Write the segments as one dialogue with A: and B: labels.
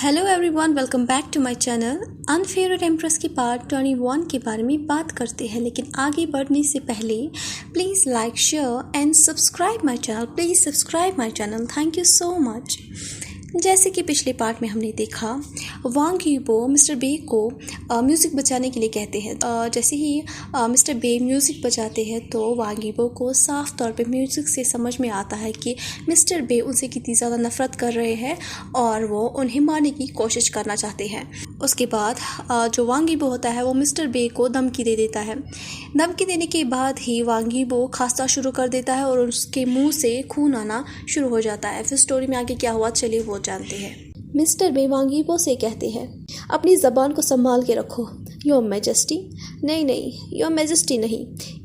A: Hello everyone, welcome back to my channel. Unfavourite empress की part 21 के बारे में बात करते हैं, लेकिन आगे बढ़ने से पहले please like, share and subscribe my channel. Please subscribe my channel. Thank you so much. जैसे कि पिछले पार्ट में हमने देखा, वांग यीबो मिस्टर बे को म्यूज़िक बजाने के लिए कहते हैं। जैसे ही मिस्टर बे म्यूज़िक बजाते हैं तो वांग यीबो को साफ तौर पे म्यूज़िक से समझ में आता है कि मिस्टर बे उनसे कितनी ज़्यादा नफ़रत कर रहे हैं और वो उन्हें मारने की कोशिश करना चाहते हैं। उसके बाद जो वांग यीबो होता है वो मिस्टर बे को धमकी दे देता है। धमकी देने के बाद ही वांग यीबो खांसना शुरू कर देता है और उसके मुंह से खून आना शुरू हो जाता है। फिर स्टोरी में आगे क्या हुआ चलिए वो जानते हैं। मिस्टर बे वांग यीबो से कहते हैं, अपनी ज़बान को संभाल के रखो। योर मैजेस्टी, नहीं योर मैजेस्टी नहीं,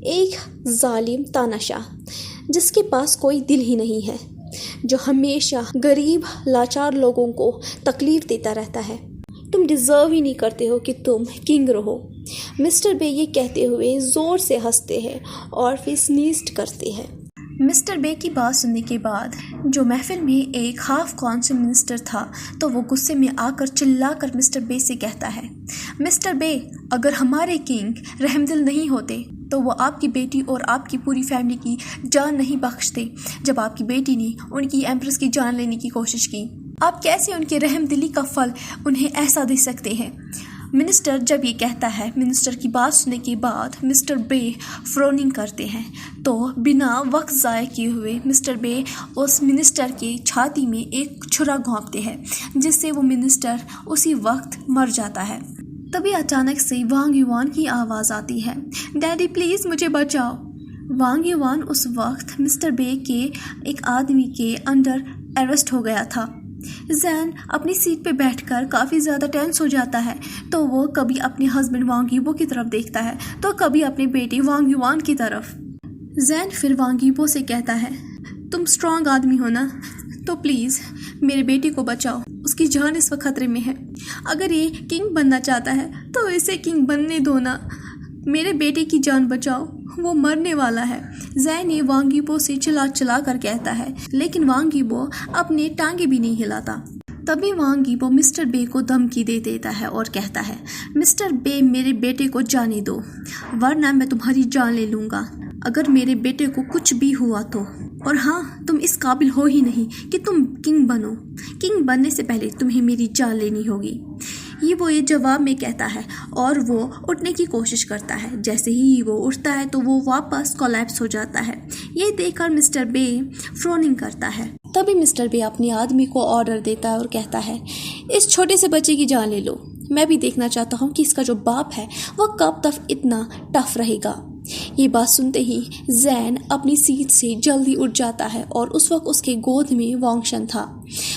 A: एक जालिम तानाशाह जिसके पास कोई दिल ही नहीं है, जो हमेशा गरीब लाचार लोगों को तकलीफ देता रहता है। तुम डिज़र्व ही नहीं करते हो कि तुम किंग रहो। मिस्टर बे ये कहते हुए ज़ोर से हंसते हैं और फिर स्नीज़ करते हैं। मिस्टर बे की बात सुनने के बाद जो महफिल में एक हाफ कॉन्शियस मिनिस्टर था तो वो गुस्से में आकर चिल्लाकर मिस्टर बे से कहता है, मिस्टर बे, अगर हमारे किंग रहमदिल नहीं होते तो वो आपकी बेटी और आपकी पूरी फैमिली की जान नहीं बख्शते। जब आपकी बेटी ने उनकी एम्प्रेस की जान लेने की कोशिश की, आप कैसे उनके रहमदिली का फल उन्हें ऐसा दे सकते हैं। मिनिस्टर जब ये कहता है, मिनिस्टर की बात सुनने के बाद मिस्टर बे फ्रोनिंग करते हैं। तो बिना वक्त ज़ाय किए हुए मिस्टर बे उस मिनिस्टर की छाती में एक छुरा घोंपते हैं, जिससे वो मिनिस्टर उसी वक्त मर जाता है। तभी अचानक से वांग युवान की आवाज़ आती है, डैडी प्लीज़ मुझे बचाओ। वांग युवान उस वक्त मिस्टर बे के एक आदमी के अंडर अरेस्ट हो गया था। जैन अपनी सीट पे बैठकर काफ़ी ज़्यादा टेंस हो जाता है, तो वो कभी अपने हस्बैंड वांग यीबो की तरफ देखता है तो कभी अपनी बेटी वांग युवान की तरफ। जैन फिर वांग यीबो से कहता है, तुम स्ट्रांग आदमी हो ना, तो प्लीज़ मेरे बेटी को बचाओ, उसकी जान इस वक्त खतरे में है। अगर ये किंग बनना चाहता है तो इसे किंग बनने दो ना, मेरे बेटे की जान बचाओ, वो मरने वाला है। जैन ये वांग यीबो से चिल्ला कर कहता है, लेकिन वांग यीबो अपने टांगे भी नहीं हिलाता। तभी वांग यीबो मिस्टर बे को धमकी दे देता है और कहता है, मिस्टर बे, मेरे बेटे को जाने दो वरना मैं तुम्हारी जान ले लूँगा अगर मेरे बेटे को कुछ भी हुआ तो। और हाँ, तुम इस काबिल हो ही नहीं कि तुम किंग बनो। किंग बनने से पहले तुम्हें मेरी जान लेनी होगी। ये जवाब में कहता है और वो उठने की कोशिश करता है। जैसे ही वो उठता है तो वो वापस कोलैप्स हो जाता है। ये देखकर मिस्टर बे फ्रोनिंग करता है। तभी मिस्टर बे अपने आदमी को ऑर्डर देता है और कहता है, इस छोटे से बच्चे की जान ले लो। मैं भी देखना चाहता हूँ कि इसका जो बाप है वह कब तक इतना टफ रहेगा। ये बात सुनते ही जैन अपनी सीट से जल्दी उठ जाता है और उस वक्त उसके गोद में वांगशन था।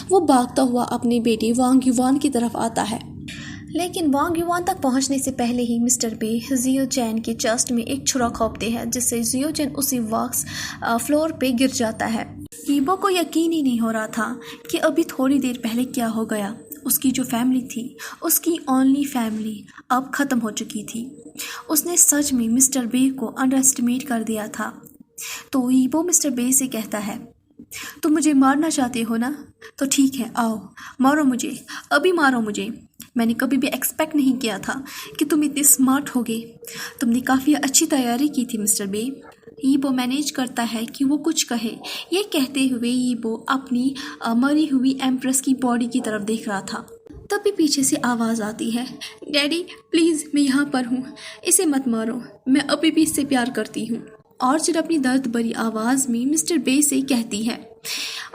A: वो भागता हुआ अपनी बेटी वांग युवान की तरफ आता है, लेकिन वांग युवान तक पहुंचने से पहले ही मिस्टर बे जियो चैन के चेस्ट में एक छुरा खोपते हैं, जिससे जियो चैन उसी वक्त फ्लोर पे गिर जाता है। यीबो को यकीन ही नहीं हो रहा था कि अभी थोड़ी देर पहले क्या हो गया। उसकी जो फैमिली थी, उसकी ओनली फैमिली अब ख़त्म हो चुकी थी। उसने सच में मिस्टर बे को अंडर एस्टिमेट कर दिया था। तो यीबो मिस्टर बे से कहता है, तुम मुझे मारना चाहते हो ना, तो ठीक है, आओ मारो मुझे, अभी मारो मुझे। मैंने कभी भी एक्सपेक्ट नहीं किया था कि तुम इतने स्मार्ट होगे। तुमने काफ़ी अच्छी तैयारी की थी मिस्टर बे। यीबो मैनेज करता है कि वो कुछ कहे। ये कहते हुए यीबो अपनी मरी हुई एम्प्रेस की बॉडी की तरफ देख रहा था। तभी पीछे से आवाज़ आती है, डैडी प्लीज़ मैं यहाँ पर हूँ, इसे मत मारो, मैं अभी भी इससे प्यार करती हूँ। ऑर्चिड अपनी दर्द भरी आवाज़ में मिस्टर बे से कहती है।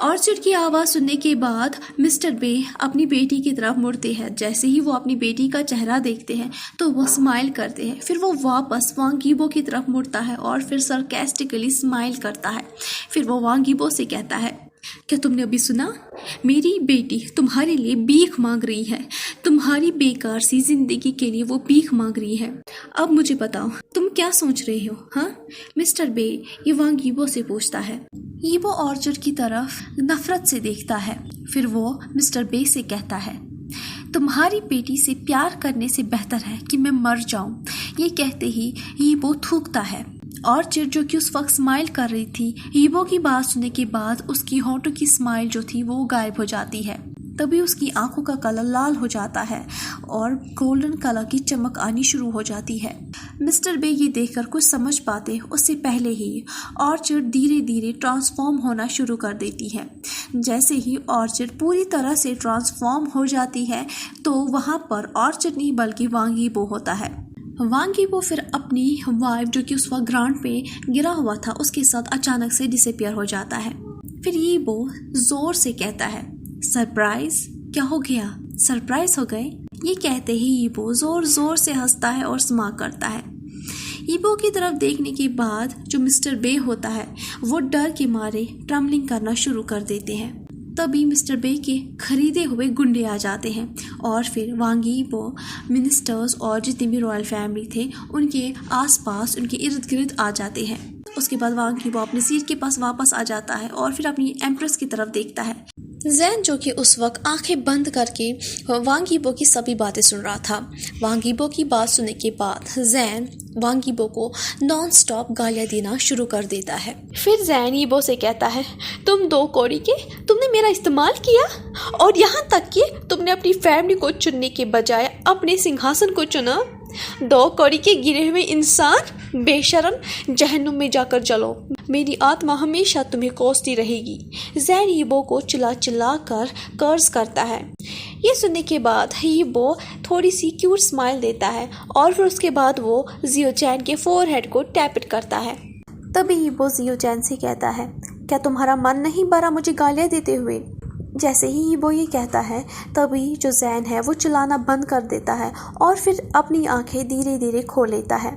A: ऑर्चिड की आवाज़ सुनने के बाद मिस्टर बे अपनी बेटी की तरफ मुड़ते हैं। जैसे ही वो अपनी बेटी का चेहरा देखते हैं तो वो स्माइल करते हैं। फिर वो वापस वांग यीबो की तरफ मुड़ता है और फिर सरकास्टिकली स्माइल करता है। फिर वो वांग यीबो से कहता है, क्या तुमने अभी सुना? मेरी बेटी तुम्हारे लिए भीख मांग रही है। तुम्हारी बेकार सी जिंदगी के लिए वो भीख मांग रही है। अब मुझे बताओ तुम क्या सोच रहे हो? हाँ, मिस्टर बे ये वांग यीबो से पूछता है। यीबो ऑर्चिड की तरफ नफरत से देखता है। फिर वो मिस्टर बे से कहता है, तुम्हारी बेटी से प्यार करने से बेहतर है कि मैं मर जाऊं। ये कहते ही यीबो थूकता है। ऑर्चिड जो कि उस वक्त स्माइल कर रही थी, यीबो की बात सुनने के बाद उसकी होंठों की स्माइल जो थी वो गायब हो जाती है। तभी उसकी आंखों का कलर लाल हो जाता है और गोल्डन कलर की चमक आनी शुरू हो जाती है। मिस्टर बे ये देखकर कुछ समझ पाते उससे पहले ही ऑर्चिड धीरे धीरे ट्रांसफॉर्म होना शुरू कर देती है। जैसे ही ऑर्चिड पूरी तरह से ट्रांसफॉर्म हो जाती है तो वहाँ पर ऑर्चिड नहीं बल्कि वांग यीबो होता है। वांग यीबो फिर अपनी वाइफ जो कि उस वक्त ग्राउंड पे गिरा हुआ था उसके साथ अचानक से डिसअपियर हो जाता है। फिर यीबो जोर से कहता है, सरप्राइज, क्या हो गया, सरप्राइज हो गए। ये कहते ही यीबो जोर जोर से हंसता है और स्माइल करता है। यीबो की तरफ देखने के बाद जो मिस्टर बे होता है वो डर के मारे ट्रम्बलिंग करना शुरू कर देते हैं। तभी मिस्टर बे के खरीदे हुए गुंडे आ जाते हैं और फिर वांग यीबो, मिनिस्टर्स और जितनी भी रॉयल फैमिली थे उनके आसपास उनके इर्द गिर्द आ जाते हैं। उसके बाद वांग यीबो अपनी सीट के पास वापस आ जाता है और फिर अपनी एम्प्रेस की तरफ देखता है। जैन जो कि उस वक्त आंखें बंद करके वांग यीबो की सभी बातें सुन रहा था। वांग यीबो की बात सुनने के बाद जैन वांग यीबो को नॉन स्टॉप गालियाँ देना शुरू कर देता है। फिर जैन यीबो से कहता है, तुम 2 कौड़ी के, तुमने मेरा इस्तेमाल किया और यहाँ तक कि तुमने अपनी फैमिली को चुनने के बजाय अपने सिंहासन को चुना। 2 कौड़ी के गिरे हुए इंसान, बेशरम, जहन्नुम में जाकर जलो। मेरी आत्मा हमेशा तुम्हें कोसती रहेगी। जैन यीबो को चिल्ला चिल्ला कर कर्ज करता है। ये सुनने के बाद यीबो थोड़ी सी क्यूट स्माइल देता है और फिर उसके बाद वो जियो चैन के फोरहेड को टैप इट करता है। तभी यीबो जियो चैन से कहता है, क्या तुम्हारा मन नहीं भरा मुझे गालियाँ देते हुए। जैसे ही यीबो ये कहता है तभी जो जैन है वो चिल्लाना बंद कर देता है और फिर अपनी आंखें धीरे धीरे खोल लेता है।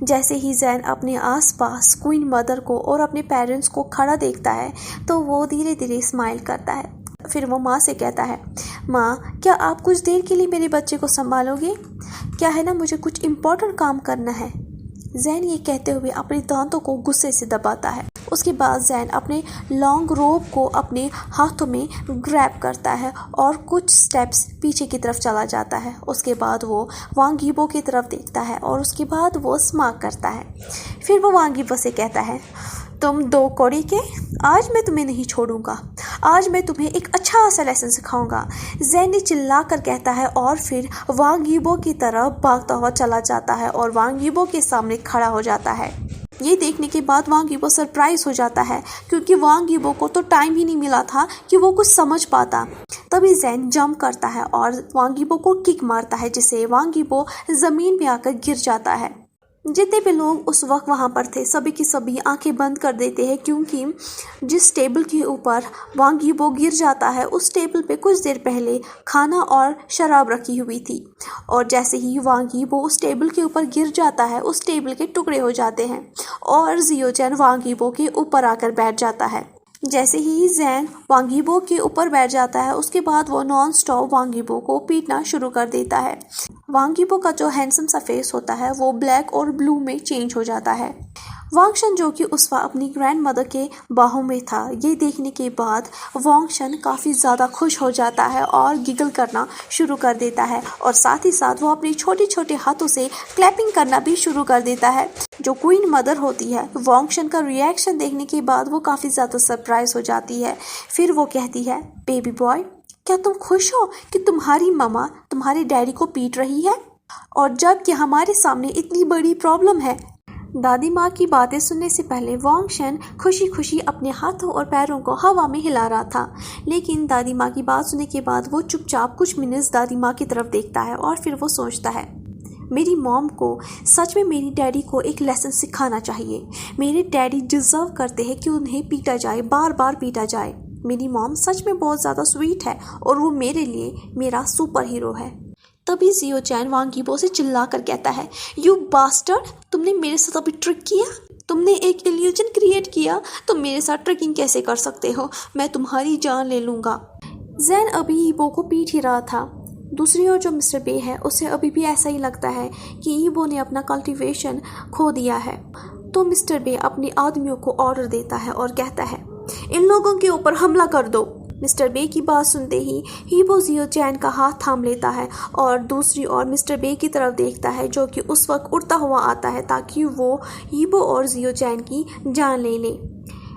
A: जैसे ही जैन अपने आसपास क्वीन मदर को और अपने पेरेंट्स को खड़ा देखता है तो वो धीरे धीरे स्माइल करता है। फिर वो माँ से कहता है, माँ, क्या आप कुछ देर के लिए मेरे बच्चे को संभालोगे? क्या है ना, मुझे कुछ इम्पोर्टेंट काम करना है। जैन ये कहते हुए अपने दांतों को गुस्से से दबाता है। उसके बाद जैन अपने लॉन्ग रोप को अपने हाथों में ग्रैब करता है और कुछ स्टेप्स पीछे की तरफ चला जाता है। उसके बाद वो वांग यीबो की तरफ देखता है और उसके बाद वो स्माइल करता है। फिर वो वांग यीबो से कहता है, तुम 2 कौड़ी के, आज मैं तुम्हें नहीं छोड़ूंगा। आज मैं तुम्हें एक अच्छा सा लेसन सिखाऊंगा। जैन चिल्ला कर कहता है और फिर वांग यीबो की तरफ भागता हुआ चला जाता है और वांग यीबो के सामने खड़ा हो जाता है। ये देखने के बाद वांग यीबो सरप्राइज हो जाता है क्योंकि वांग यीबो को तो टाइम ही नहीं मिला था कि वो कुछ समझ पाता। तभी जैन जंप करता है और वांग यीबो को किक मारता है जिससे वांग यीबो जमीन पे आकर गिर जाता है। जितने भी लोग उस वक्त वहाँ पर थे सभी की सभी आंखें बंद कर देते हैं क्योंकि जिस टेबल के ऊपर वांग यीबो गिर जाता है उस टेबल पे कुछ देर पहले खाना और शराब रखी हुई थी और जैसे ही वांग यीबो उस टेबल के ऊपर गिर जाता है उस टेबल के टुकड़े हो जाते हैं और जियो चैन वांग यीबो के ऊपर आकर बैठ जाता है। जैसे ही जैन वांग यीबो के ऊपर बैठ जाता है उसके बाद वो नॉन स्टॉप वांग यीबो को पीटना शुरू कर देता है। वांग यीबो का जो हैंडसम सा फेस होता है वो ब्लैक और ब्लू में चेंज हो जाता है। वांगशन जो कि उस वक्त अपनी ग्रैंड मदर के बाहों में था, ये देखने के बाद वांगशन काफ़ी ज़्यादा खुश हो जाता है और गिगल करना शुरू कर देता है और साथ ही साथ वो अपने छोटे छोटे हाथों से क्लैपिंग करना भी शुरू कर देता है। जो क्वीन मदर होती है वांगशन का रिएक्शन देखने के बाद वो काफ़ी ज़्यादा सरप्राइज हो जाती है। फिर वो कहती है, बेबी बॉय, क्या तुम खुश हो कि तुम्हारी ममा तुम्हारे डैडी को पीट रही है और जबकि हमारे सामने इतनी बड़ी प्रॉब्लम है। दादी माँ की बातें सुनने से पहले वांगशन खुशी खुशी अपने हाथों और पैरों को हवा में हिला रहा था, लेकिन दादी माँ की बात सुनने के बाद वो चुपचाप कुछ मिनट्स दादी माँ की तरफ देखता है और फिर वो सोचता है, मेरी मॉम को सच में मेरी डैडी को एक लेसन सिखाना चाहिए। मेरे डैडी डिजर्व करते हैं कि उन्हें पीटा जाए, बार बार पीटा जाए। मेरी मॉम सच में बहुत ज़्यादा स्वीट है और वो मेरे लिए मेरा सुपर हीरो है। तभी जियो चैन वांग यीबो से चिल्ला कर कहता है, यू बास्टर्ड, तुमने मेरे साथ अभी ट्रिक किया, तुमने एक इल्यूजन क्रिएट किया, तुम मेरे साथ ट्रिकिंग कैसे कर सकते हो, मैं तुम्हारी जान ले लूँगा। जैन अभी यीबो को पीट ही रहा था। दूसरी ओर जो मिस्टर बे है उसे अभी भी ऐसा ही लगता है कि यीबो ने अपना कल्टीवेशन खो दिया है। तो मिस्टर बे अपने आदमियों को ऑर्डर देता है और कहता है, इन लोगों के ऊपर हमला कर दो। मिस्टर बे की बात सुनते ही यीबो जियो चैन का हाथ थाम लेता है और दूसरी ओर मिस्टर बे की तरफ देखता है जो कि उस वक्त उड़ता हुआ आता है ताकि वो यीबो और जियो चैन की जान ले ले।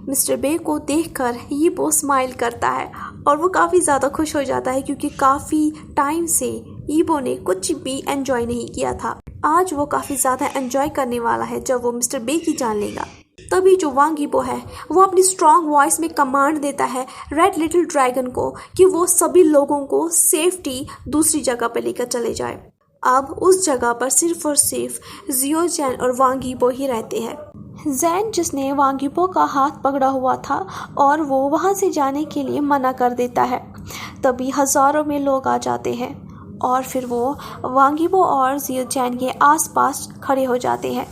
A: मिस्टर बे को देखकर यीबो स्माइल करता है और वो काफ़ी ज़्यादा खुश हो जाता है क्योंकि काफ़ी टाइम से ईबो ने कुछ भी एंजॉय नहीं किया था। आज वो काफ़ी ज़्यादा एंजॉय करने वाला है जब वो मिस्टर बे की जान लेगा। तभी जो वांग ईबो है वो अपनी स्ट्रॉन्ग वॉइस में कमांड देता है रेड लिटिल ड्रैगन को कि वो सभी लोगों को सेफ्टी दूसरी जगह पर लेकर चले जाए। अब उस जगह पर सिर्फ और सिर्फ जियो चैन और वांग ईबो ही रहते हैं। जैन जिसने वांग ईबो का हाथ पकड़ा हुआ था और वो वहाँ से जाने के लिए मना कर देता है। तभी हज़ारों में लोग आ जाते हैं और फिर वो वांग ईबो और जियो चैन के आसपास खड़े हो जाते हैं।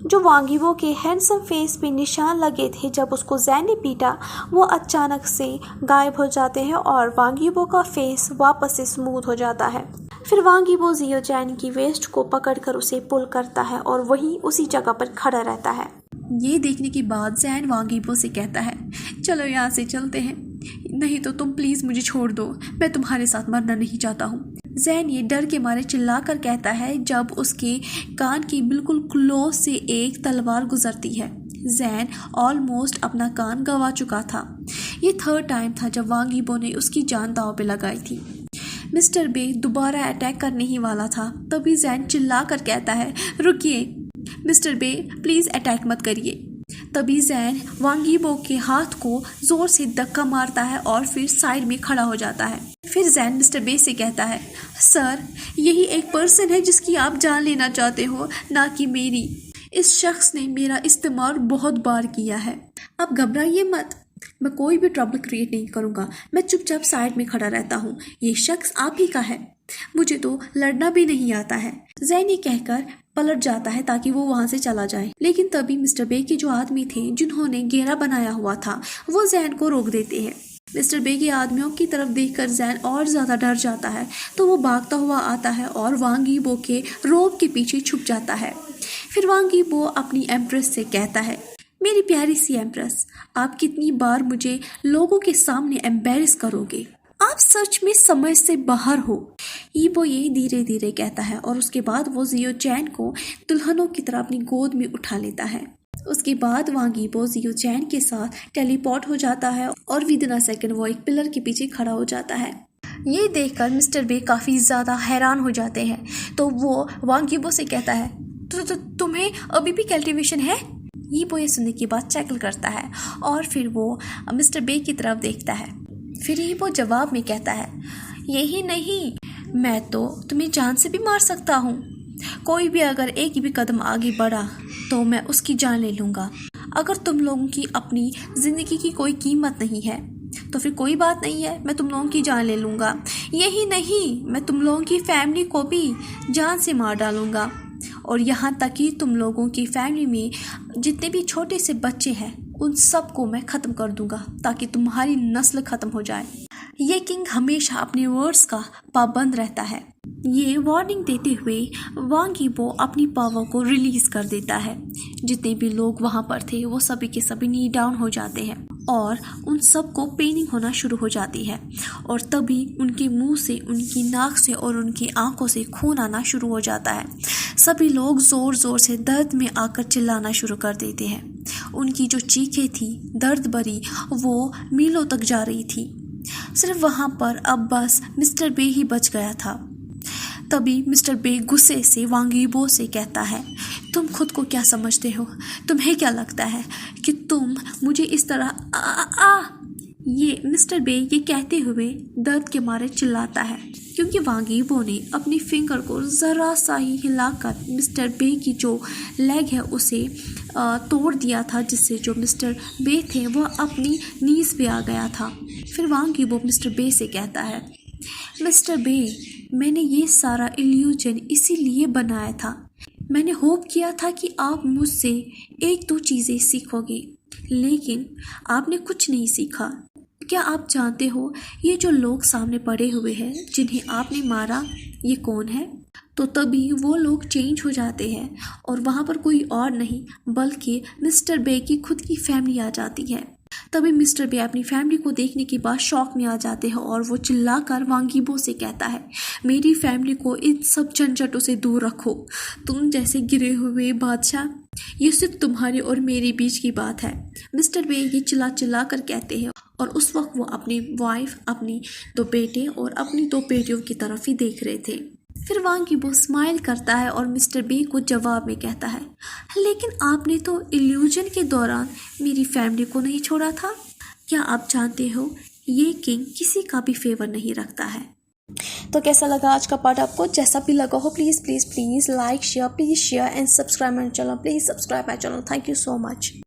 A: जो वांग ईबो के हैंडसम फेस पे निशान लगे थे जब उसको जैन ने पीटा, वो अचानक से गायब हो जाते हैं और वांग ईबो का फेस वापस से स्मूथ हो जाता है। फिर वांग ईबो जियो चैन की वेस्ट को पकड़कर उसे पुल करता है और वही उसी जगह पर खड़ा रहता है।
B: ये देखने के बाद जैन वांग ईबो से कहता है, चलो यहाँ से चलते हैं, नहीं तो तुम प्लीज़ मुझे छोड़ दो, मैं तुम्हारे साथ मरना नहीं चाहता हूँ। जैन ये डर के मारे चिल्लाकर कहता है जब उसके कान के बिल्कुल क्लोज से एक तलवार गुजरती है। जैन ऑलमोस्ट अपना कान गंवा चुका था। ये थर्ड टाइम था जब वांग ईबो ने उसकी जान दांव पे लगाई थी। मिस्टर बे दोबारा अटैक करने ही वाला था, तभी जैन चिल्लाकर कहता है, रुकिए मिस्टर बे, प्लीज़ अटैक मत करिए। तभी जैन वांग ईबो के हाथ को जोर से धक्का मारता है और फिर साइड में खड़ा हो जाता है। फिर जैन मिस्टर बे से कहता है, सर यही एक पर्सन है जिसकी आप जान लेना चाहते हो, ना कि मेरी। इस शख्स ने मेरा इस्तेमाल बहुत बार किया है। आप घबराइए मत, मैं कोई भी ट्रबल क्रिएट नहीं करूँगा, मैं चुपचाप साइड में खड़ा रहता हूँ। ये शख्स आप ही का है, मुझे तो लड़ना भी नहीं आता है। जैन ये कहकर पलट जाता है ताकि वो वहां से चला जाए, लेकिन तभी मिस्टर बे के जो आदमी थे जिन्होंने घेरा बनाया हुआ था वो जैन को रोक देते हैं। मिस्टर बे के आदमियों की तरफ देखकर जैन और ज्यादा डर जाता है, तो वो भागता हुआ आता है और वांग ईबो के रोब के पीछे छुप जाता है। फिर वांग ईबो अपनी एम्प्रेस से कहता है, मेरी प्यारी सी एम्प्रेस, आप कितनी बार मुझे लोगों के सामने एम्बेरस करोगे? आप सच में समझ से बाहर हो। ईबो ये धीरे धीरे कहता है और उसके बाद वो जियो चैन को दुल्हनों की तरह अपनी गोद में उठा लेता है। उसके बाद वांग ईबो जियो चैन के साथ टेलीपोर्ट हो जाता है और विदिन अ सेकंड वो एक पिलर के पीछे खड़ा हो जाता है। ये देखकर मिस्टर बे काफी ज्यादा हैरान हो जाते हैं, तो वो वांग ईबो से कहता है, तो तुम्हें अभी भी कल्टीवेशन है? ईबो ये सुनने के बाद चैकल करता है और फिर वो मिस्टर बे की तरफ देखता है। फिर ईबो जवाब में कहता है, यही नहीं, मैं तो तुम्हें जान से भी मार सकता हूँ। कोई भी अगर एक भी कदम आगे बढ़ा तो मैं उसकी जान ले लूँगा। अगर तुम लोगों की अपनी ज़िंदगी की कोई कीमत नहीं है तो फिर कोई बात नहीं है, मैं तुम लोगों की जान ले लूँगा। यही नहीं, मैं तुम लोगों की फैमिली को भी जान से मार डालूँगा, और यहाँ तक कि तुम लोगों की फैमिली में जितने भी छोटे से बच्चे हैं उन सबको मैं ख़त्म कर दूंगा ताकि तुम्हारी नस्ल ख़त्म हो जाए। ये किंग हमेशा अपने वर्ड्स का पाबंद रहता है। ये वार्निंग देते हुए वांग ईबो अपनी पावर को रिलीज कर देता है। जितने भी लोग वहाँ पर थे वो सभी के सभी नी डाउन हो जाते हैं और उन सबको पेनिंग होना शुरू हो जाती है, और तभी उनके मुंह से, उनकी नाक से और उनकी आंखों से खून आना शुरू हो जाता है। सभी लोग ज़ोर ज़ोर से दर्द में आकर चिल्लाना शुरू कर देते हैं। उनकी जो चीखें थी दर्द भरी, वो मीलों तक जा रही थी। सिर्फ वहाँ पर अब बस मिस्टर बे ही बच गया था। तभी मिस्टर बे गुस्से से वांग ईबो से कहता है, तुम खुद को क्या समझते हो? तुम्हें क्या लगता है कि तुम मुझे इस तरह ये मिस्टर बे ये कहते हुए दर्द के मारे चिल्लाता है, क्योंकि वांग ईबो ने अपनी फिंगर को ज़रा सा ही हिलाकर मिस्टर बे की जो लेग है उसे तोड़ दिया था, जिससे जो मिस्टर बे थे वो अपनी नीज पे आ गया था। फिर वांग ईबो मिस्टर बे से कहता है, मिस्टर बे, मैंने ये सारा इल्यूजन इसीलिए बनाया था। मैंने होप किया था कि आप मुझसे एक दो चीज़ें सीखोगे, लेकिन आपने कुछ नहीं सीखा। क्या आप जानते हो ये जो लोग सामने पड़े हुए हैं जिन्हें आपने मारा, ये कौन है? तो तभी वो लोग चेंज हो जाते हैं और वहाँ पर कोई और नहीं बल्कि मिस्टर बे की खुद की फैमिली आ जाती है। तभी मिस्टर बे अपनी फैमिली को देखने के बाद शॉक में आ जाते हैं और वो चिल्लाकर वांग ईबो से कहता है, मेरी फैमिली को इन सब झंझटों से दूर रखो। तुम जैसे गिरे हुए बादशाह, ये सिर्फ तुम्हारे और मेरे बीच की बात है। मिस्टर बे ये चिल्ला चिल्ला कर कहते हैं और उस वक्त वो अपनी वाइफ, अपनी 2 बेटे और अपनी 2 बेटियों की तरफ ही देख रहे थे। फिर वांग यीबो स्माइल करता है और मिस्टर बी को जवाब में कहता है, लेकिन आपने तो इल्यूजन के दौरान मेरी फैमिली को नहीं छोड़ा था। क्या आप जानते हो, ये किंग किसी का भी फेवर नहीं रखता है।
A: तो कैसा लगा आज का पार्ट आपको? जैसा भी लगा हो please please please like share, please share and subscribe my channel, please subscribe my channel. Thank you so much.